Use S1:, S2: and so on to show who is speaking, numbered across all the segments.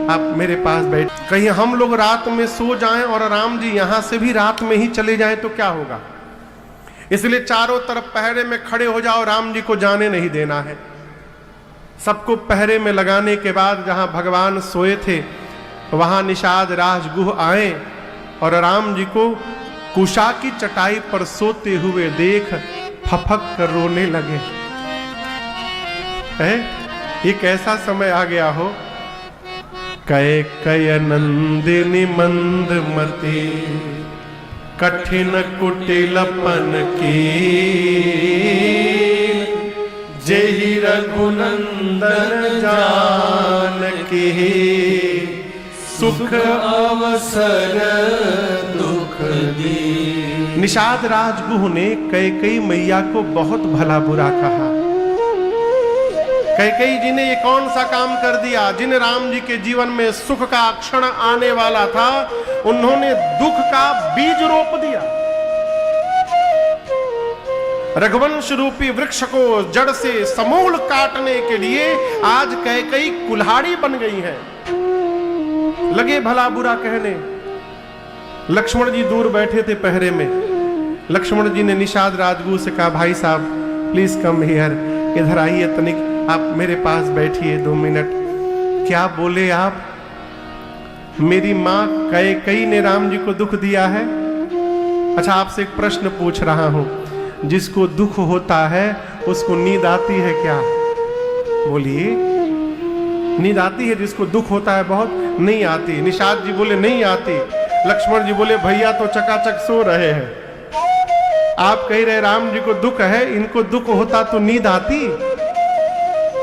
S1: आप मेरे पास बैठ। कहीं हम लोग रात में सो जाएं और राम जी यहां से भी रात में ही चले जाएं तो क्या होगा। इसलिए चारों तरफ पहरे में खड़े हो जाओ, राम जी को जाने नहीं देना है। सबको पहरे में लगाने के बाद जहां भगवान सोए थे वहां निषाद राजगुह आए और राम जी को कुशा की चटाई पर सोते हुए देख फफक कर रोने लगे। ये कैसा समय आ गया हो। कय नंदिनी मंदमती कठिन कुटिलपन की, जेहि रघुनंदन जानकी, सुख अवसर दुख दी। निषाद राजगुह ने कैकेयी मैया को बहुत भला बुरा कहा। कैकेयी जी ने ये कौन सा काम कर दिया। जिन राम जी के जीवन में सुख का क्षण आने वाला था उन्होंने दुख का बीज रोप दिया। रघुवंश रूपी वृक्ष को जड़ से समूल काटने के लिए आज कैकेयी कुल्हाड़ी बन गई है। लगे भला बुरा कहने। लक्ष्मण जी दूर बैठे थे पहरे में। लक्ष्मण जी ने निषाद राजगुह से कहा, भाई साहब प्लीज कम हियर, इधर आइए तनिक, आप मेरे पास बैठिए 2 मिनट। क्या बोले आप। मेरी मां कैकेयी ने राम जी को दुख दिया है। अच्छा आपसे एक प्रश्न पूछ रहा हूं, जिसको दुख होता है उसको नींद आती है क्या। बोलिए, नींद आती है जिसको दुख होता है बहुत। नहीं आती। निषाद जी बोले नहीं आती। लक्ष्मण जी बोले भैया तो चकाचक सो रहे हैं, आप कह रहे राम जी को दुख है, इनको दुख होता तो नींद आती।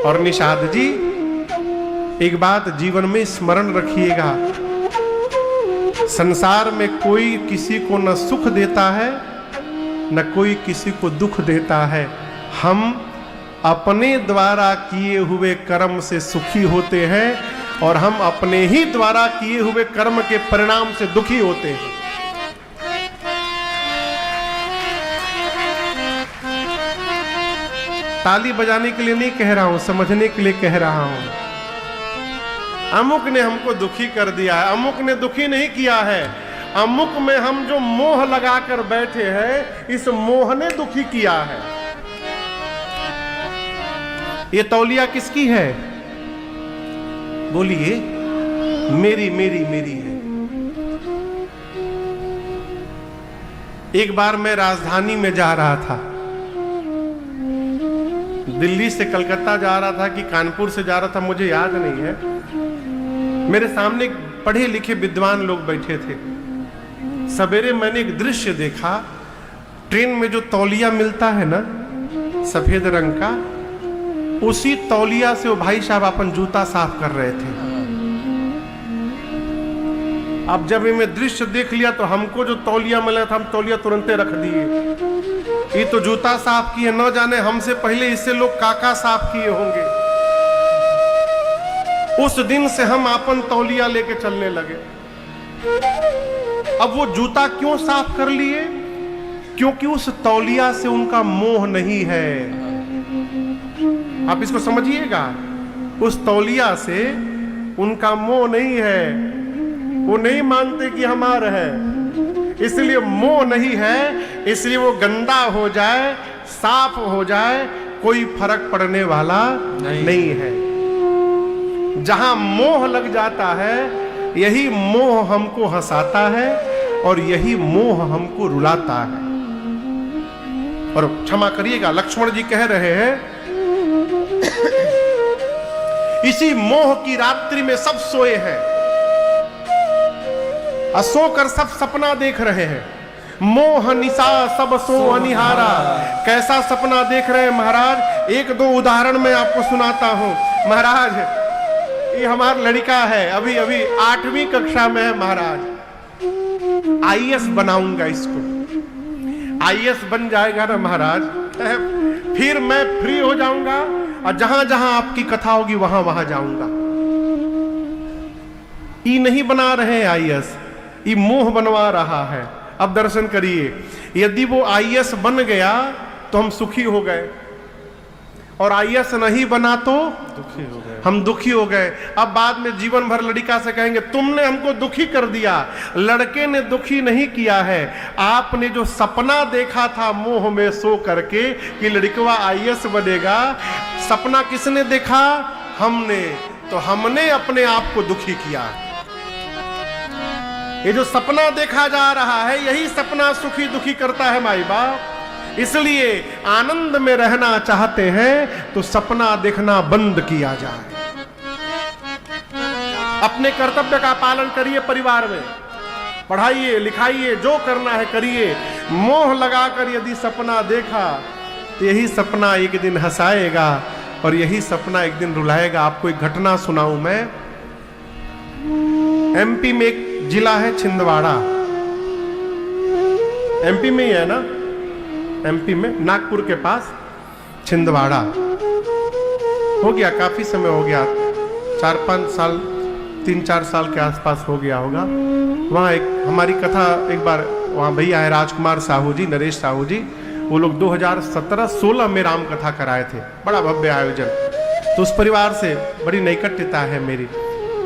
S1: और निषाद जी एक बात जीवन में स्मरण रखिएगा, संसार में कोई किसी को न सुख देता है न कोई किसी को दुख देता है। हम अपने द्वारा किए हुए कर्म से सुखी होते हैं और हम अपने ही द्वारा किए हुए कर्म के परिणाम से दुखी होते हैं। ताली बजाने के लिए नहीं कह रहा हूं, समझने के लिए कह रहा हूं। अमुक ने हमको दुखी कर दिया है, अमुक ने दुखी नहीं किया है। अमुक में हम जो मोह लगाकर बैठे हैं, इस मोह ने दुखी किया है। ये तौलिया किसकी है। बोलिए, मेरी मेरी मेरी है। एक बार मैं राजधानी में जा रहा था, दिल्ली से कलकत्ता जा रहा था कि कानपुर से जा रहा था, मुझे याद नहीं है। मेरे सामने पढ़े लिखे विद्वान लोग बैठे थे। सवेरे मैंने एक दृश्य देखा, ट्रेन में जो तौलिया मिलता है ना सफेद रंग का, उसी तौलिया से वो भाई साहब अपन जूता साफ कर रहे थे। अब जब मैं दृश्य देख लिया तो हमको जो तौलिया मिला था हम तौलिया तुरंते रख दिए। ये तो जूता साफ किए, न जाने हमसे पहले इससे लोग काका साफ किए होंगे। उस दिन से हम अपन तौलिया लेके चलने लगे। अब वो जूता क्यों साफ कर लिए, क्योंकि उस तौलिया से उनका मोह नहीं है। आप इसको समझिएगा, उस तौलिया से उनका मोह नहीं है। वो नहीं मानते कि हमारा है, इसलिए मोह नहीं है, इसलिए वो गंदा हो जाए साफ हो जाए कोई फर्क पड़ने वाला नहीं है। जहां मोह लग जाता है यही मोह हमको हंसाता है और यही मोह हमको रुलाता है। और क्षमा करिएगा, लक्ष्मण जी कह रहे हैं इसी मोह की रात्रि में सब सोए हैं, सोकर सब सपना देख रहे हैं। मोह निशा सब सो अनिहारा। कैसा सपना देख रहे हैं महाराज, 1-2 उदाहरण मैं आपको सुनाता हूं। महाराज ये हमारा लड़का है, अभी 8वीं कक्षा में है। महाराज IAS बनाऊंगा इसको, IAS बन जाएगा ना महाराज, फिर मैं फ्री हो जाऊंगा और जहां जहां आपकी कथा होगी वहां वहां जाऊंगा। ये नहीं बना रहे हैं IAS, ये मोह बनवा रहा है। अब दर्शन करिए, यदि वो IAS बन गया तो हम सुखी हो गए, और आईएएस नहीं बना तो दुखी हो गए, हम दुखी हो गए। अब बाद में जीवन भर लड़का से कहेंगे तुमने हमको दुखी कर दिया। लड़के ने दुखी नहीं किया है, आपने जो सपना देखा था मोह में सो करके कि लड़कवा आईएएस बनेगा, सपना किसने देखा? हमने। तो हमने अपने आप को दुखी किया। ये जो सपना देखा जा रहा है यही सपना सुखी दुखी करता है माई बाप। इसलिए आनंद में रहना चाहते हैं तो सपना देखना बंद किया जाए। अपने कर्तव्य का पालन करिए, परिवार में पढ़ाइए लिखाइए, जो करना है करिए। मोह लगाकर यदि सपना देखा तो यही सपना एक दिन हंसाएगा और यही सपना एक दिन रुलाएगा। आपको एक घटना सुनाऊं मैं। एमपी में एक जिला है छिंदवाड़ा, एमपी में ही है ना, एमपी में नागपुर के पास छिंदवाड़ा। हो गया काफी समय हो गया, 4-5 साल 3-4 साल के आसपास हो गया होगा। वहाँ एक हमारी कथा एक बार वहाँ भैया है राजकुमार साहू जी, नरेश साहू जी, वो लोग 2017-16 में राम कथा कराए थे, बड़ा भव्य आयोजन। तो उस परिवार से बड़ी नैकट्यता है मेरी,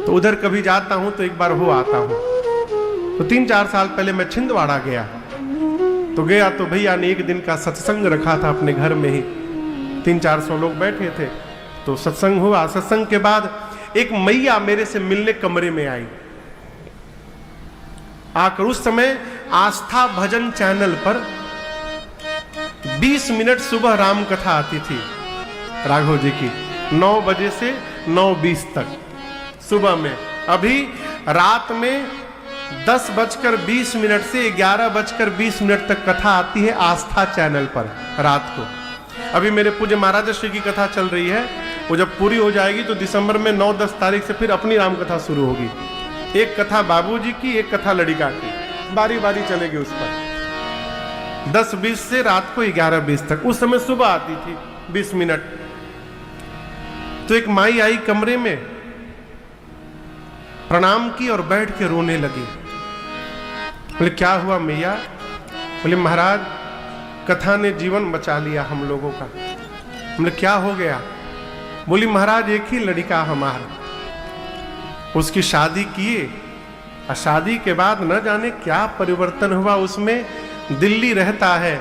S1: तो उधर कभी जाता हूँ तो एक बार हो आता हूँ। तो 3-4 साल पहले मैं छिंदवाड़ा गया, तो गया तो भैया ने एक दिन का सत्संग रखा था अपने घर में ही, 300-400 लोग बैठे थे। तो सत्संग हुआ, सत्संग के बाद एक मैया मेरे से मिलने कमरे में आई आकर। उस समय आस्था भजन चैनल पर 20 मिनट सुबह राम कथा आती थी राघव जी की, 9 बजे से 9:20 तक सुबह में। अभी रात में 10:20 से 11:20 तक कथा आती है आस्था चैनल पर रात को। अभी मेरे पूज्य महाराज श्री की कथा चल रही है, वो जब पूरी हो जाएगी तो दिसंबर में 9-10 तारीख से फिर अपनी राम कथा शुरू होगी। एक कथा बाबूजी की, एक कथा लड़िका की, बारी बारी चलेगी उस पर। 10:20 से रात को 11:20 तक, उस समय सुबह आती थी 20 मिनट। तो एक माई आई कमरे में, प्रणाम की और बैठ के रोने लगी। बोले क्या हुआ मैया? बोले महाराज कथा ने जीवन बचा लिया हम लोगों का। बोले क्या हो गया? बोली महाराज एक ही लड़का हमारा, उसकी शादी किए और शादी के बाद न जाने क्या परिवर्तन हुआ उसमें। दिल्ली रहता है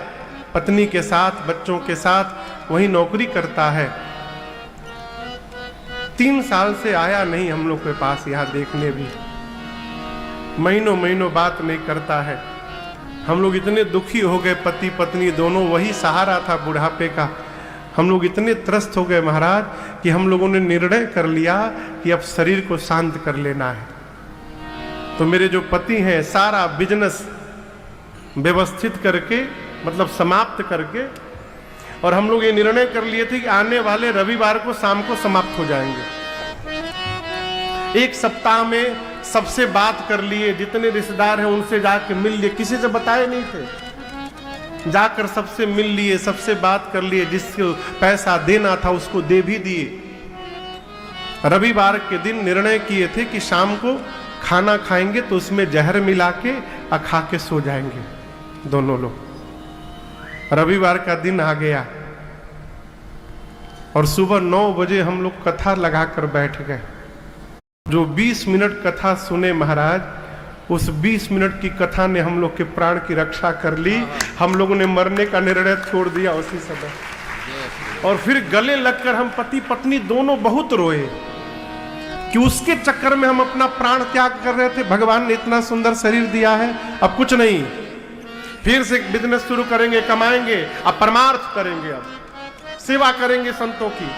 S1: पत्नी के साथ, बच्चों के साथ, वहीं नौकरी करता है। 3 साल से आया नहीं हम लोग के पास यहाँ देखने भी, महीनों महीनों बात नहीं करता है। हम लोग इतने दुखी हो गए, पति पत्नी दोनों, वही सहारा था बुढ़ापे का। हम लोग इतने त्रस्त हो गए महाराज कि हम लोगों ने निर्णय कर लिया कि अब शरीर को शांत कर लेना है। तो मेरे जो पति हैं सारा बिजनेस व्यवस्थित करके, मतलब समाप्त करके, और हम लोग ये निर्णय कर लिए थे कि आने वाले रविवार को शाम को समाप्त हो जाएंगे। 1 सप्ताह में सबसे बात कर लिए, जितने रिश्तेदार हैं उनसे जाके मिल लिए, किसी से बताए नहीं थे, जाकर सबसे मिल लिए, सबसे बात कर लिए, जिसको पैसा देना था उसको दे भी दिए। रविवार के दिन निर्णय किए थे कि शाम को खाना खाएंगे तो उसमें जहर मिला के खा के सो जाएंगे दोनों लोग। रविवार का दिन आ गया और सुबह 9 बजे हम लोग कथा लगाकर बैठ गए। जो 20 मिनट कथा सुने महाराज, उस 20 मिनट की कथा ने हम लोग के प्राण की रक्षा कर ली। हम लोगों ने मरने का निर्णय छोड़ दिया उसी समय। और फिर गले लगकर हम पति पत्नी दोनों बहुत रोए कि उसके चक्कर में हम अपना प्राण त्याग कर रहे थे। भगवान ने इतना सुंदर शरीर दिया है, अब कुछ नहीं, फिर से बिजनेस शुरू करेंगे, कमाएंगे, अब परमार्थ करेंगे, अब सेवा करेंगे संतों की।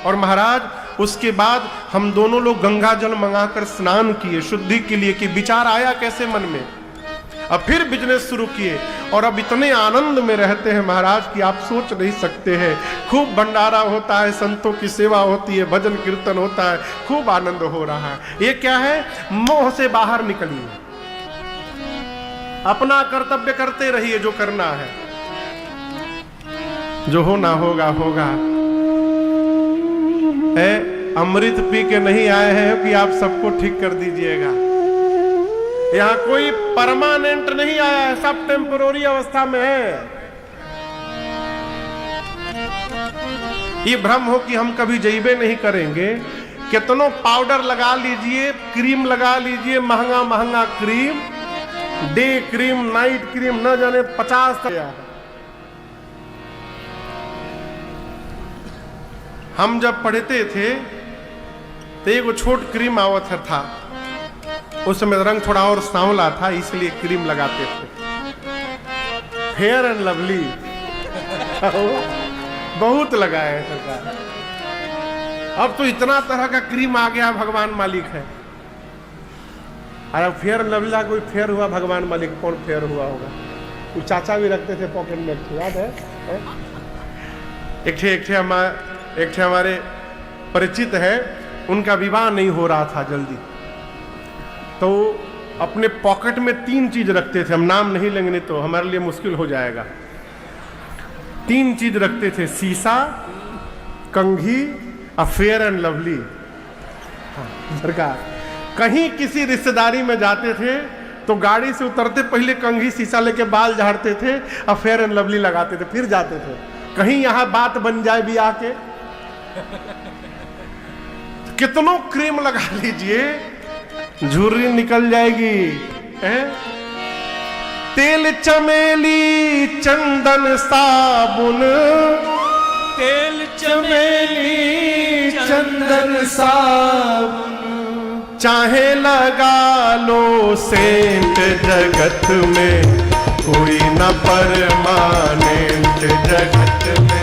S1: और महाराज उसके बाद हम दोनों लोग गंगा जल मंगाकर स्नान किए शुद्धि के लिए, कि विचार आया कैसे मन में। अब फिर बिजनेस शुरू किए और अब इतने आनंद में रहते हैं महाराज कि आप सोच नहीं सकते हैं। खूब भंडारा होता है, संतों की सेवा होती है, भजन कीर्तन होता है, खूब आनंद हो रहा है। ये क्या है? मोह से बाहर निकलिए, अपना कर्तव्य करते रहिए, जो करना है, जो होना होगा होगा। अमृत पी के नहीं आए हैं कि आप सबको ठीक कर दीजिएगा। यहां कोई परमानेंट नहीं आया है, सब टेम्पोररी अवस्था में है। ये भ्रम हो कि हम कभी जइबे नहीं करेंगे। कितनों पाउडर लगा लीजिए, क्रीम लगा लीजिए, महंगा महंगा cream, day cream, night cream, न जाने 50 तक। हम जब पढ़ते थे तो एक छोट क्रीम आवत था, उस समय रंग थोड़ा और सांवला था, इसलिए क्रीम लगाते थे। फेयर एंड लवली बहुत लगाए हैं सरकार। अब तो इतना तरह का क्रीम आ गया, भगवान मालिक है। अरे फेयर एंड लवली कोई फेयर हुआ, भगवान मालिक कौन फेयर हुआ होगा? वो चाचा भी रखते थे पॉकेट में, याद है? एक ठे हमारे परिचित है, उनका विवाह नहीं हो रहा था जल्दी, तो अपने पॉकेट में 3 चीज रखते थे। हम नाम नहीं लेंगे, नहीं तो हमारे लिए मुश्किल हो जाएगा। 3 चीज रखते थे, शीशा, कंघी और फेयर एंड लवली। सरकार कहीं किसी रिश्तेदारी में जाते थे तो गाड़ी से उतरते पहले कंघी शीशा लेके बाल झाड़ते थे और फेयर एंड लवली लगाते थे, फिर जाते थे। कहीं यहां बात बन जाए भी आके, कितनों क्रीम लगा लीजिए, झुर्री निकल जाएगी। तेल, चमेली, चंदन, साबुन,
S2: तेल, चमेली, चंदन, साबुन,
S1: चाहे लगा लो सेंट, जगत में कोई न परमानेंट, जगत में